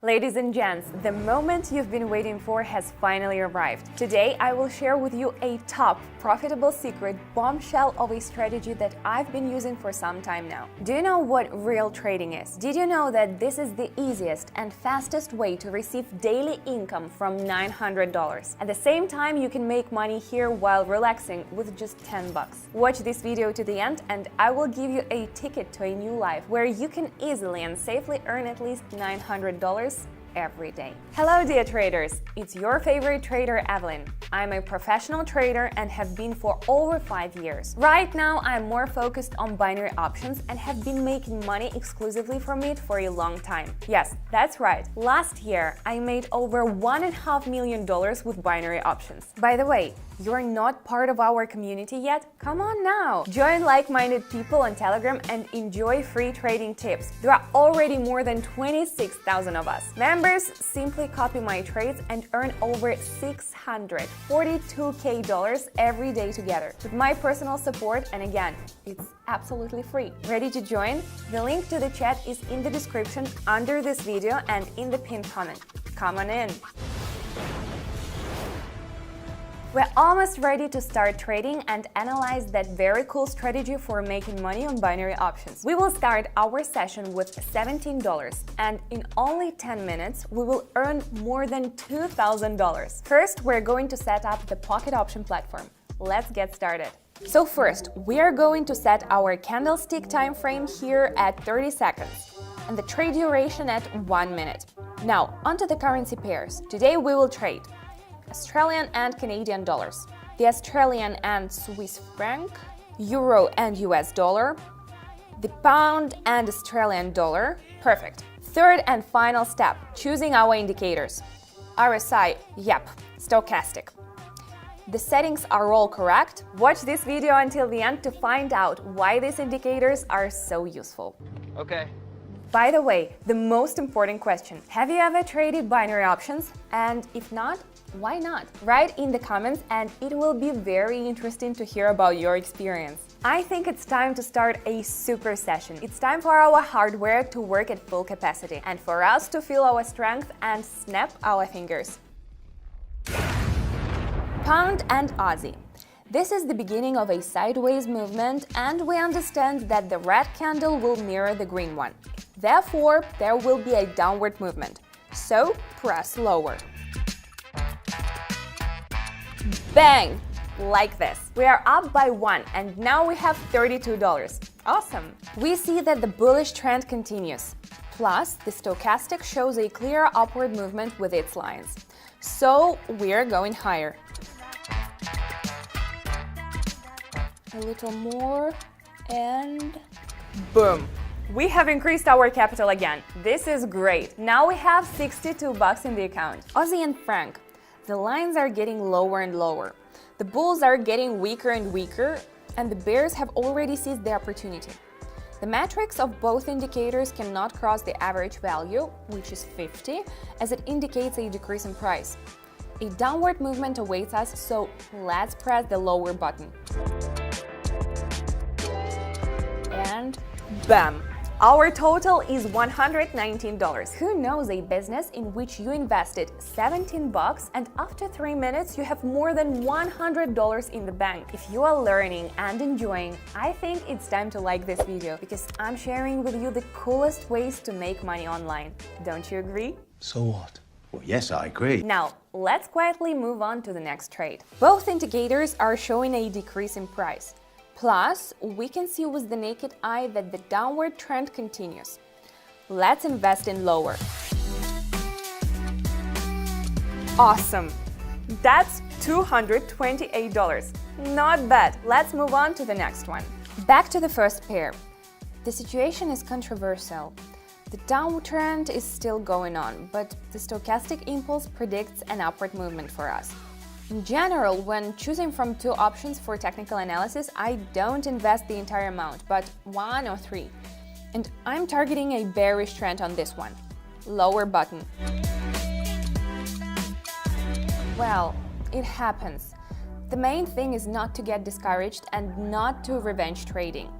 Ladies and gents, the moment you've been waiting for has finally arrived. Today, I will share with you a top, profitable secret bombshell of a strategy that I've been using for some time now. Do you know what real trading is? Did you know that this is the easiest and fastest way to receive daily income from $900? At the same time, you can make money here while relaxing with just 10 bucks. Watch this video to the end and I will give you a ticket to a new life where you can easily and safely earn at least $900 every day. Hello dear traders, it's your favorite trader Evelyn. I'm a professional trader and have been for over 5 years. Right now I'm more focused on binary options and have been making money exclusively from it for a long time. Yes, that's right. Last year I made over $1.5 million with binary options. By the way, you're not part of our community yet? Come on now! Join like-minded people on Telegram and enjoy free trading tips. There are already more than 26,000 of us. Members simply copy my trades and earn over $642K every day together with my personal support, and again, it's absolutely free. Ready to join? The link to the chat is in the description under this video and in the pinned comment. Come on in! We're almost ready to start trading and analyze that very cool strategy for making money on binary options. We will start our session with $17 and in only 10 minutes we will earn more than $2,000. First, we're going to set up the pocket option platform. Let's get started. So first, we are going to set our candlestick time frame here at 30 seconds and the trade duration at 1 minute. Now, onto the currency pairs. Today we will trade Australian and Canadian dollars, the Australian and Swiss franc, Euro and US dollar, the pound and Australian dollar. Perfect. Third and final step, choosing our indicators. RSI, yep, stochastic. The settings are all correct. Watch this video until the end to find out why these indicators are so useful. Okay. By the way, the most important question, have you ever traded binary options? And if not, why not? Write in the comments and it will be very interesting to hear about your experience. I think it's time to start a super session. It's time for our hardware to work at full capacity and for us to feel our strength and snap our fingers. Pound and Aussie. This is the beginning of a sideways movement and we understand that the red candle will mirror the green one. Therefore, there will be a downward movement. So, press lower. Bang! Like this. We are up by 1 and now we have $32. Awesome! We see that the bullish trend continues. Plus, the stochastic shows a clear upward movement with its lines. So, we're going higher. A little more and boom! We have increased our capital again. This is great. Now we have 62 bucks in the account. Aussie and franc. The lines are getting lower and lower. The bulls are getting weaker and weaker, and the bears have already seized the opportunity. The metrics of both indicators cannot cross the average value, which is 50, as it indicates a decrease in price. A downward movement awaits us, so let's press the lower button. And bam! Our total is $119. Who knows a business in which you invested 17 bucks and after 3 minutes you have more than $100 in the bank? If you are learning and enjoying, I think it's time to like this video because I'm sharing with you the coolest ways to make money online. Don't you agree? So what? Well, yes, I agree. Now, let's quietly move on to the next trade. Both indicators are showing a decrease in price. Plus, we can see with the naked eye that the downward trend continues. Let's invest in lower. Awesome! That's $228. Not bad. Let's move on to the next one. Back to the first pair. The situation is controversial. The downward trend is still going on, but the stochastic impulse predicts an upward movement for us. In general, when choosing from 2 options for technical analysis, I don't invest the entire amount, but 1 or 3. And I'm targeting a bearish trend on this one. Lower button. Well, it happens. The main thing is not to get discouraged and not to revenge trading.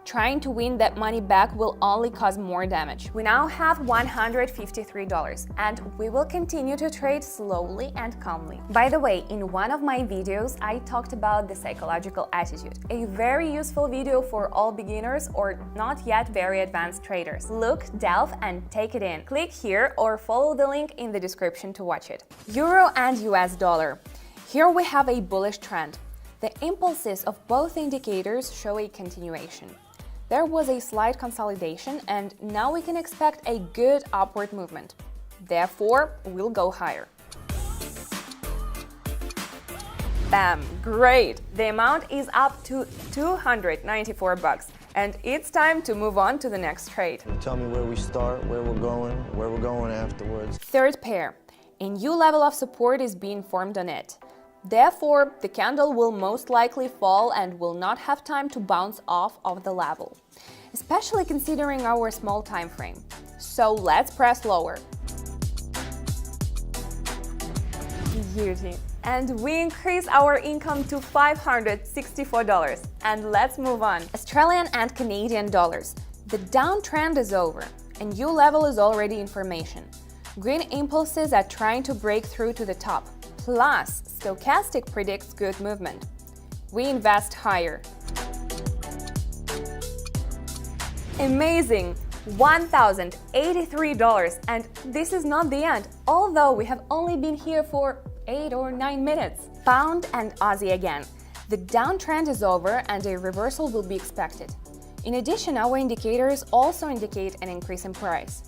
Trying to win that money back will only cause more damage. We now have $153, and we will continue to trade slowly and calmly. By the way, in one of my videos, I talked about the psychological attitude, a very useful video for all beginners or not yet very advanced traders. Look, delve, and take it in. Click here or follow the link in the description to watch it. Euro and US dollar. Here we have a bullish trend. The impulses of both indicators show a continuation. There was a slight consolidation, and now we can expect a good upward movement. Therefore, we'll go higher. Bam! Great! The amount is up to $294, and it's time to move on to the next trade. Tell me where we start, where we're going afterwards. Third pair. A new level of support is being formed on it. Therefore, the candle will most likely fall and will not have time to bounce off of the level, especially considering our small time frame. So let's press lower. Beauty. And we increase our income to $564. And let's move on. Australian and Canadian dollars. The downtrend is over. A new level is already in formation. Green impulses are trying to break through to the top. Plus, stochastic predicts good movement. We invest higher. Amazing! $1,083, and this is not the end, although we have only been here for 8 or 9 minutes. Pound and Aussie again. The downtrend is over and a reversal will be expected. In addition, our indicators also indicate an increase in price.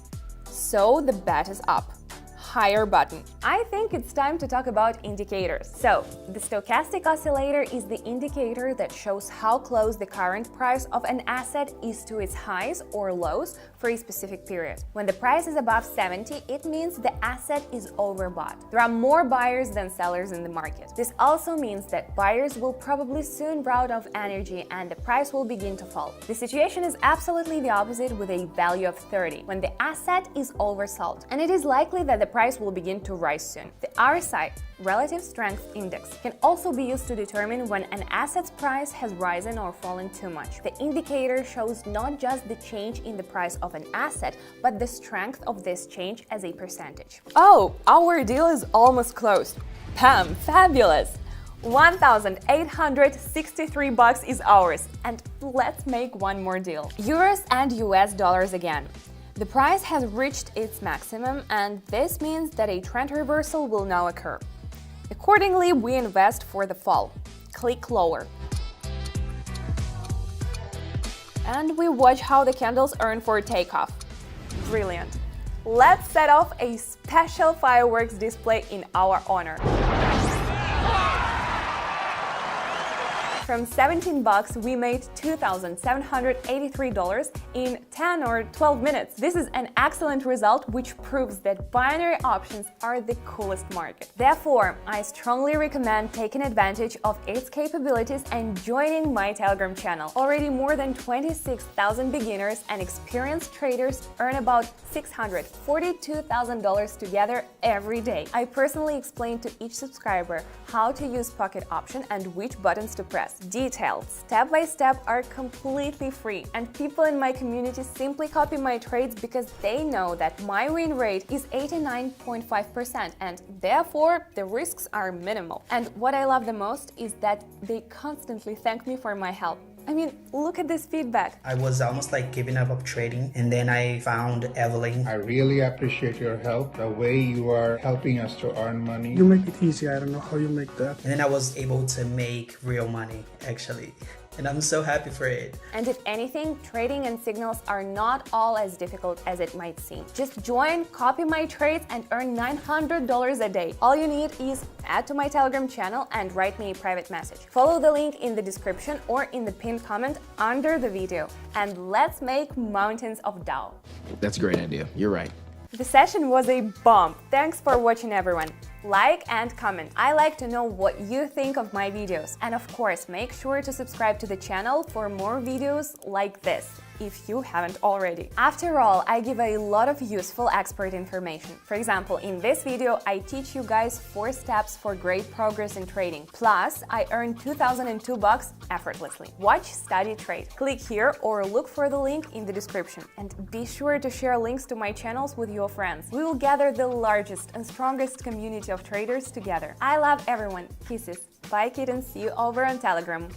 So the bet is up. Higher button. I think it's time to talk about indicators. So, the stochastic oscillator is the indicator that shows how close the current price of an asset is to its highs or lows for a specific period. When the price is above 70, it means the asset is overbought. There are more buyers than sellers in the market. This also means that buyers will probably soon run out of energy and the price will begin to fall. The situation is absolutely the opposite with a value of 30, when the asset is oversold, and it is likely that the price will begin to rise soon. The RSI, Relative Strength Index, can also be used to determine when an asset's price has risen or fallen too much. The indicator shows not just the change in the price of an asset, but the strength of this change as a percentage. Oh, our deal is almost closed. Pam, fabulous! $1,863 is ours, and let's make one more deal. Euros and US dollars again. The price has reached its maximum, and this means that a trend reversal will now occur. Accordingly, we invest for the fall. Click lower. And we watch how the candles earn for takeoff. Brilliant. Let's set off a special fireworks display in our honor. From $17 we made $2,783 in 10 or 12 minutes. This is an excellent result which proves that binary options are the coolest market. Therefore, I strongly recommend taking advantage of its capabilities and joining my Telegram channel. Already more than 26,000 beginners and experienced traders earn about $642,000 together every day. I personally explain to each subscriber how to use pocket option and which buttons to press. Details, step by step, are completely free, and people in my community simply copy my trades because they know that my win rate is 89.5% and therefore the risks are minimal. And what I love the most is that they constantly thank me for my help. I mean, look at this feedback. I was almost like giving up trading, and then I found Evelyn. I really appreciate your help, the way you are helping us to earn money. You make it easy. I don't know how you make that. And then I was able to make real money, actually. And I'm so happy for it. And if anything, trading and signals are not all as difficult as it might seem. Just join, copy my trades, and earn $900 a day. All you need is add to my Telegram channel and write me a private message. Follow the link in the description or in the pinned comment under the video. And let's make mountains of Dow. That's a great idea. You're right. The session was a bomb. Thanks for watching, everyone. Like and comment. I like to know what you think of my videos. And of course, make sure to subscribe to the channel for more videos like this. if you haven't already. After all, I give a lot of useful expert information. For example, in this video, I teach you guys 4 steps for great progress in trading. Plus, I earned $2,002 effortlessly. Watch, study, trade. Click here or look for the link in the description. And be sure to share links to my channels with your friends. We will gather the largest and strongest community of traders together. I love everyone. Kisses. Bye, kittens. See you over on Telegram.